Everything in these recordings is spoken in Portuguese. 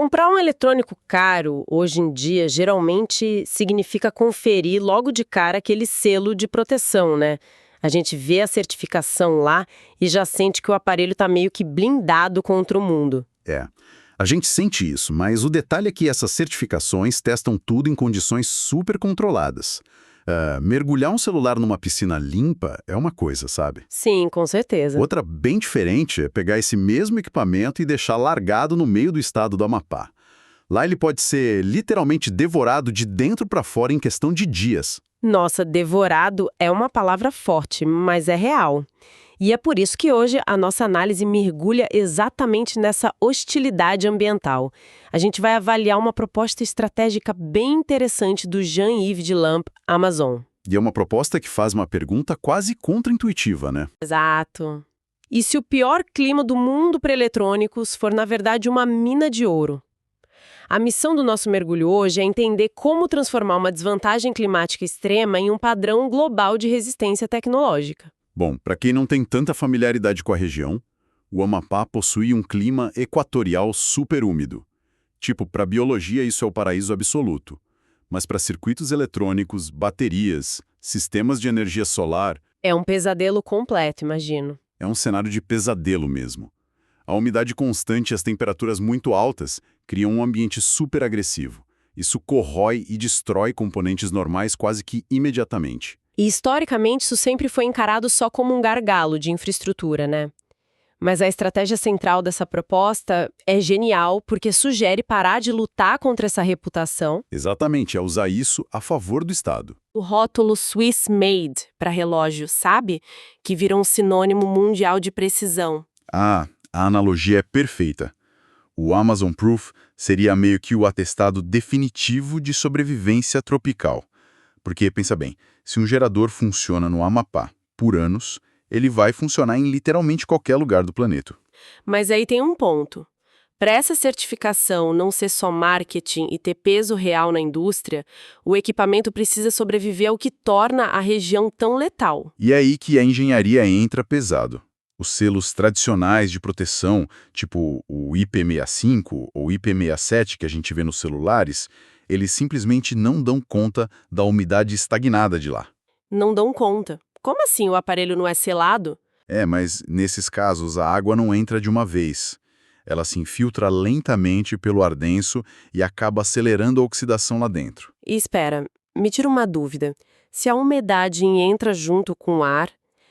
Comprar um eletrônico caro, hoje em dia, geralmente significa conferir logo de cara aquele selo de proteção, né? A gente vê a certificação lá e já sente que o aparelho está meio que blindado contra o mundo. É, a gente sente isso, mas o detalhe é que essas certificações testam tudo em condições super controladas. Mergulhar um celular numa piscina limpa é uma coisa, sabe? Sim, com certeza. Outra bem diferente é pegar esse mesmo equipamento e deixar largado no meio do estado do Amapá. Lá ele pode ser literalmente devorado de dentro para fora em questão de dias. Nossa, devorado é uma palavra forte, mas é real. E é por isso que hoje a nossa análise mergulha exatamente nessa hostilidade ambiental. A gente vai avaliar uma proposta estratégica bem interessante do Jean-Yves de Lamp, Amazon. E é uma proposta que faz uma pergunta quase contraintuitiva, né? Exato. E se o pior clima do mundo para eletrônicos for, na verdade, uma mina de ouro? A missão do nosso mergulho hoje é entender como transformar uma desvantagem climática extrema em um padrão global de resistência tecnológica. Bom, para quem não tem tanta familiaridade com a região, o Amapá possui um clima equatorial super úmido. Tipo, para a biologia isso é o paraíso absoluto. Mas para circuitos eletrônicos, baterias, sistemas de energia solar... É um pesadelo completo, imagino. É um cenário de pesadelo mesmo. A umidade constante e as temperaturas muito altas criam um ambiente super agressivo. Isso corrói e destrói componentes normais quase que imediatamente. E historicamente isso sempre foi encarado só como um gargalo de infraestrutura, né? Mas a estratégia central dessa proposta é genial porque sugere parar de lutar contra essa reputação. Exatamente, é usar isso a favor do Estado. O rótulo Swiss Made para relógio, sabe? Que virou um sinônimo mundial de precisão. Ah, a analogia é perfeita. O Amazon Proof seria meio que o atestado definitivo de sobrevivência tropical. Porque, pensa bem, se um gerador funciona no Amapá por anos, ele vai funcionar em literalmente qualquer lugar do planeta. Mas aí tem um ponto. Para essa certificação não ser só marketing e ter peso real na indústria, o equipamento precisa sobreviver ao que torna a região tão letal. E é aí que a engenharia entra pesado. Os selos tradicionais de proteção, tipo o IP65 ou IP67 que a gente vê nos celulares, eles simplesmente não dão conta da umidade estagnada de lá. Não dão conta. Como assim o aparelho não é selado? Mas nesses casos a água não entra de uma vez. Ela se infiltra lentamente pelo ar denso e acaba acelerando a oxidação lá dentro. E espera, me tira uma dúvida. Se a umidade entra junto com o ar,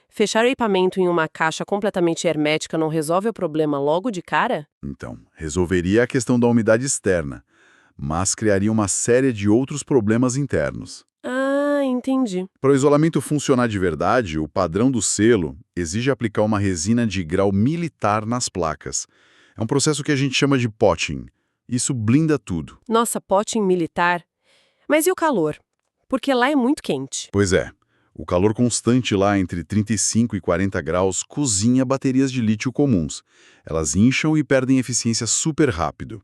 fechar o equipamento em uma caixa completamente hermética não resolve o problema logo de cara? Então, resolveria a questão da umidade externa, mas criaria uma série de outros problemas internos. Ah, entendi. Para o isolamento funcionar de verdade, o padrão do selo exige aplicar uma resina de grau militar nas placas. É um processo que a gente chama de potting. Isso blinda tudo. Nossa, pote em militar. Mas e o calor? Porque lá é muito quente. Pois é, o calor constante lá entre 35 e 40 graus cozinha baterias de lítio comuns. Elas incham e perdem eficiência super rápido.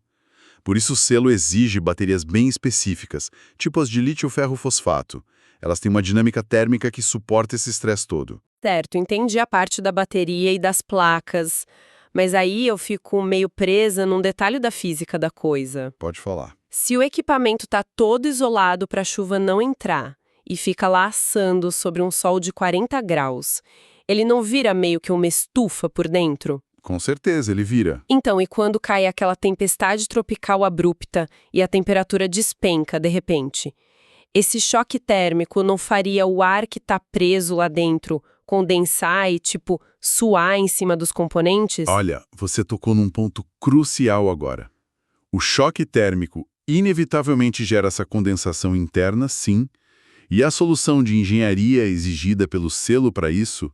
Por isso o selo exige baterias bem específicas, tipo as de lítio-ferro-fosfato. Elas têm uma dinâmica térmica que suporta esse estresse todo. Certo, entendi a parte da bateria e das placas. Mas aí eu fico meio presa num detalhe da física da coisa. Pode falar. Se o equipamento está todo isolado para a chuva não entrar e fica lá assando sobre um sol de 40 graus, ele não vira meio que uma estufa por dentro? Com certeza, ele vira. Então, e quando cai aquela tempestade tropical abrupta e a temperatura despenca de repente? Esse choque térmico não faria o ar que está preso lá dentro condensar e, tipo, suar em cima dos componentes? Olha, você tocou num ponto crucial agora. O choque térmico inevitavelmente gera essa condensação interna, sim, e a solução de engenharia exigida pelo selo para isso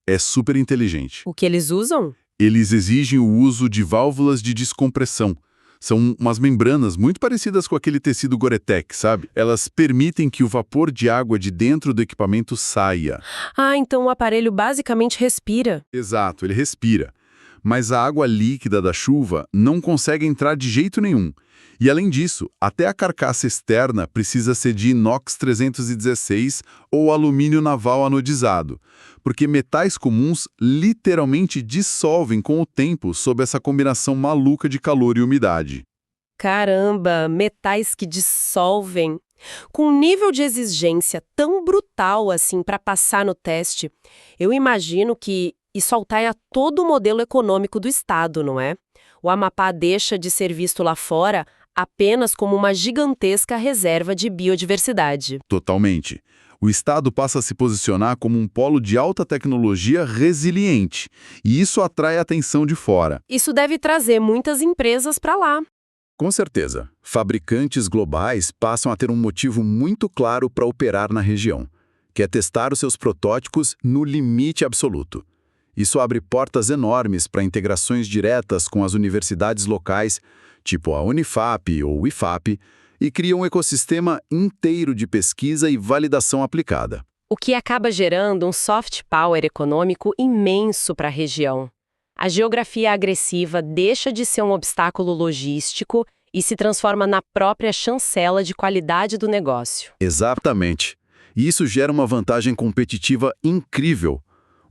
é super inteligente. O que eles usam? Eles exigem o uso de válvulas de descompressão. São umas membranas muito parecidas com aquele tecido Gore-Tex, sabe? Elas permitem que o vapor de água de dentro do equipamento saia. Ah, então o aparelho basicamente respira. Exato, ele respira. Mas a água líquida da chuva não consegue entrar de jeito nenhum. E além disso, até a carcaça externa precisa ser de inox 316 ou alumínio naval anodizado, porque metais comuns literalmente dissolvem com o tempo sob essa combinação maluca de calor e umidade. Caramba, metais que dissolvem. Com um nível de exigência tão brutal assim para passar no teste, eu imagino que isso altera todo o modelo econômico do estado, não é? O Amapá deixa de ser visto lá fora apenas como uma gigantesca reserva de biodiversidade. Totalmente. O Estado passa a se posicionar como um polo de alta tecnologia resiliente, e isso atrai a atenção de fora. Isso deve trazer muitas empresas para lá. Com certeza, fabricantes globais passam a ter um motivo muito claro para operar na região, que é testar os seus protótipos no limite absoluto. Isso abre portas enormes para integrações diretas com as universidades locais, tipo a Unifap ou o IFAP, e cria um ecossistema inteiro de pesquisa e validação aplicada. O que acaba gerando um soft power econômico imenso para a região. A geografia agressiva deixa de ser um obstáculo logístico e se transforma na própria chancela de qualidade do negócio. Exatamente. E isso gera uma vantagem competitiva incrível.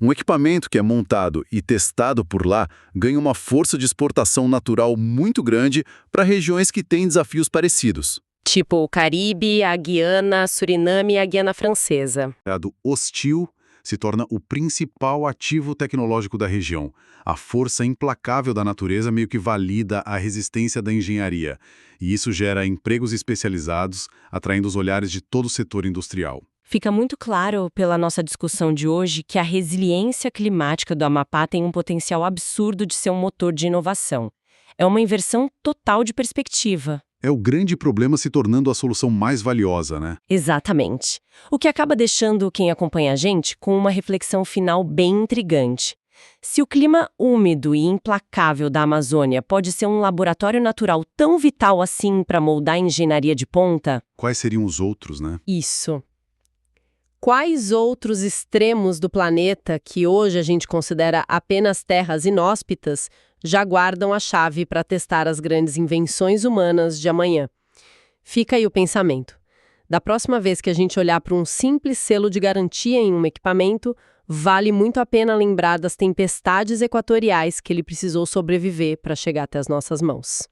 Um equipamento que é montado e testado por lá ganha uma força de exportação natural muito grande para regiões que têm desafios parecidos. Tipo o Caribe, a Guiana, Suriname e a Guiana Francesa. O hostil se torna o principal ativo tecnológico da região. A força implacável da natureza meio que valida a resistência da engenharia. E isso gera empregos especializados, atraindo os olhares de todo o setor industrial. Fica muito claro pela nossa discussão de hoje que a resiliência climática do Amapá tem um potencial absurdo de ser um motor de inovação. É uma inversão total de perspectiva. É o grande problema se tornando a solução mais valiosa, né? Exatamente. O que acaba deixando quem acompanha a gente com uma reflexão final bem intrigante. Se o clima úmido e implacável da Amazônia pode ser um laboratório natural tão vital assim para moldar a engenharia de ponta... Quais seriam os outros, né? Isso. Quais outros extremos do planeta, que hoje a gente considera apenas terras inóspitas, já guardam a chave para testar as grandes invenções humanas de amanhã? Fica aí o pensamento. Da próxima vez que a gente olhar para um simples selo de garantia em um equipamento, vale muito a pena lembrar das tempestades equatoriais que ele precisou sobreviver para chegar até as nossas mãos.